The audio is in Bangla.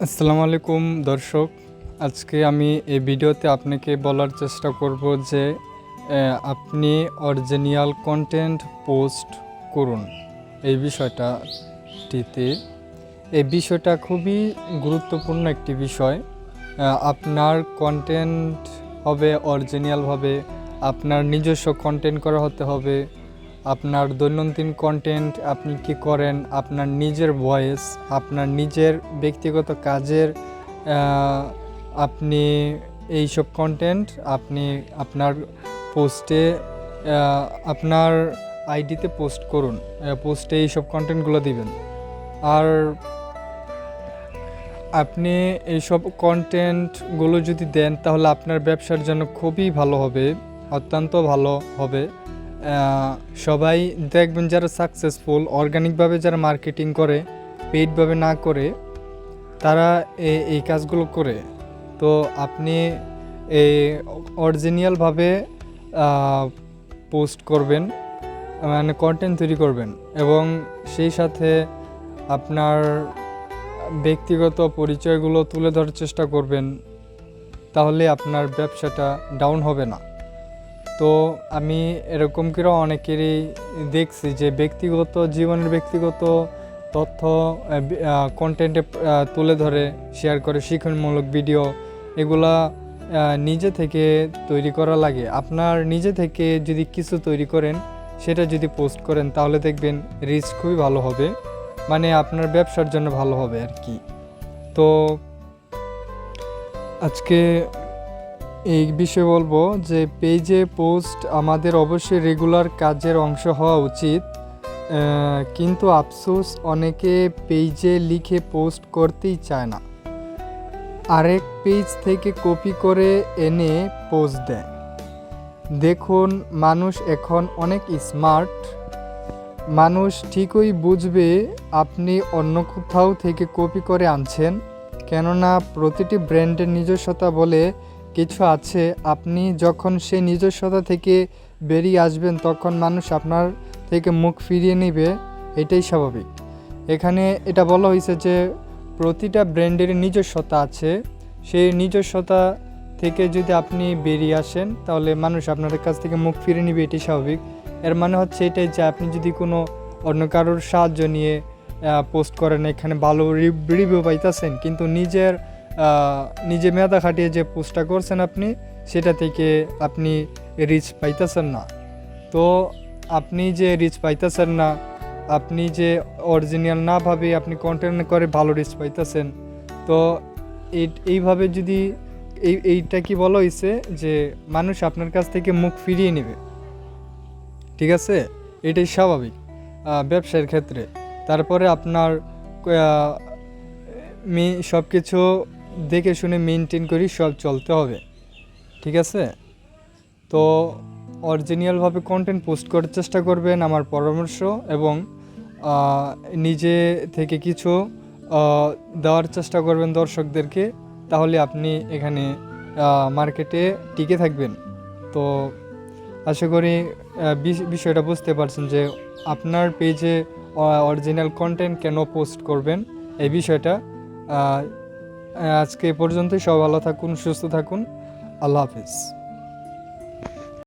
আসসালামু আলাইকুম দর্শক। আজকে আমি এই ভিডিওতে আপনাকে বলার চেষ্টা করব যে আপনি অরিজিনাল কন্টেন্ট পোস্ট করুন। এই বিষয়টা খুবই গুরুত্বপূর্ণ একটি বিষয়। আপনার কন্টেন্ট হবে অরিজিনালভাবে, আপনার নিজস্ব কন্টেন্ট করা হতে হবে। আপনার দৈনন্দিন কন্টেন্ট আপনি কি করেন, আপনার নিজের ভয়েস, আপনার নিজের ব্যক্তিগত কাজের আপনি এইসব কন্টেন্ট আপনি আপনার পোস্টে আপনার আইডিতে পোস্ট করুন। পোস্টে এইসব কন্টেন্টগুলো দিবেন। আর আপনি এইসব কন্টেন্টগুলো যদি দেন তাহলে আপনার ব্যবসার জন্য খুবই ভালো হবে, অত্যন্ত ভালো হবে। সবাই দেখবেন যারা সাকসেসফুল, অর্গানিকভাবে যারা মার্কেটিং করে, পেইডভাবে না করে, তারা এই কাজগুলো করে। তো আপনি এই অরিজিনালভাবে পোস্ট করবেন, মানে কন্টেন্ট তৈরি করবেন, এবং সেই সাথে আপনার ব্যক্তিগত পরিচয়গুলো তুলে ধরার চেষ্টা করবেন। তাহলে আপনার ব্যবসাটা ডাউন হবে না। তো আমি এরকম করে অনেকেরই দেখছি যে ব্যক্তিগত জীবনের ব্যক্তিগত তথ্য কন্টেন্টে তুলে ধরে শেয়ার করে, শিক্ষণমূলক ভিডিও, এগুলা নিজে থেকে তৈরি করা লাগে। আপনার নিজে থেকে যদি কিছু তৈরি করেন, সেটা যদি পোস্ট করেন, তাহলে দেখবেন রিচ খুবই ভালো হবে, মানে আপনার ব্যবসার জন্য ভালো হবে আর কি। তো আজকে এই বিষয়ে বলবো যে পেজে পোস্ট আমাদের অবশ্যই রেগুলার কাজের অংশ হওয়া উচিত, কিন্তু আফসোস অনেকে পেজে লিখে পোস্ট করতেই চায় না, আরেক পেজ থেকে কপি করে এনে পোস্ট দেয়। দেখুন, মানুষ এখন অনেক স্মার্ট। মানুষ ঠিকই বুঝবে আপনি অন্য কোথাও থেকে কপি করে আনছেন, কেননা প্রতিটি ব্র্যান্ডের নিজস্বতা বলে কিছু আছে। আপনি যখন সেই নিজস্বতা থেকে বেরিয়ে আসবেন, তখন মানুষ আপনার থেকে মুখ ফিরিয়ে নেবে, এটাই স্বাভাবিক। এখানে এটা বলা হয়েছে যে প্রতিটা ব্র্যান্ডের নিজস্বতা আছে, সেই নিজস্বতা থেকে যদি আপনি বেরিয়ে আসেন, তাহলে মানুষ আপনার কাছ থেকে মুখ ফিরিয়ে নেবে, এটাই স্বাভাবিক। এর মানে হচ্ছে এটাই যে আপনি যদি কোনো অন্য কারোর সাহায্য নিয়ে পোস্ট করেন, এখানে ভালো রিভিউ পাইতেছেন, কিন্তু নিজে মেধা খাটিয়ে যে পোস্টটা করছেন আপনি, সেটা থেকে আপনি রিচ পাইতেছেন না। তো আপনি যে রিচ পাইতেছেন না, আপনি যে অরিজিনাল না ভাবে আপনি কন্টেন্ট করে ভালো রিচ পাইতেছেন, তো এইভাবে যদি এইটা কি বলা হয়েছে যে মানুষ আপনার কাছ থেকে মুখ ফিরিয়ে নেবে, ঠিক আছে? এটাই স্বাভাবিক ব্যবসার ক্ষেত্রে। তারপরে আপনার সব কিছু দেখে শুনে মেনটেন করি সব চলতে হবে, ঠিক আছে? তো অরিজিনালভাবে কন্টেন্ট পোস্ট করার চেষ্টা করবেন, আমার পরামর্শ, এবং নিজে থেকে কিছু দেওয়ার চেষ্টা করবেন দর্শকদেরকে, তাহলে আপনি এখানে মার্কেটে টিকে থাকবেন। তো আশা করি বিষয়টা বুঝতে পারছেন যে আপনার পেজে অরিজিনাল কন্টেন্ট কেন পোস্ট করবেন, এই বিষয়টা। আজকে পর্যন্তই। সব ভালো থাকুন, সুস্থ থাকুন। আল্লাহ হাফিজ।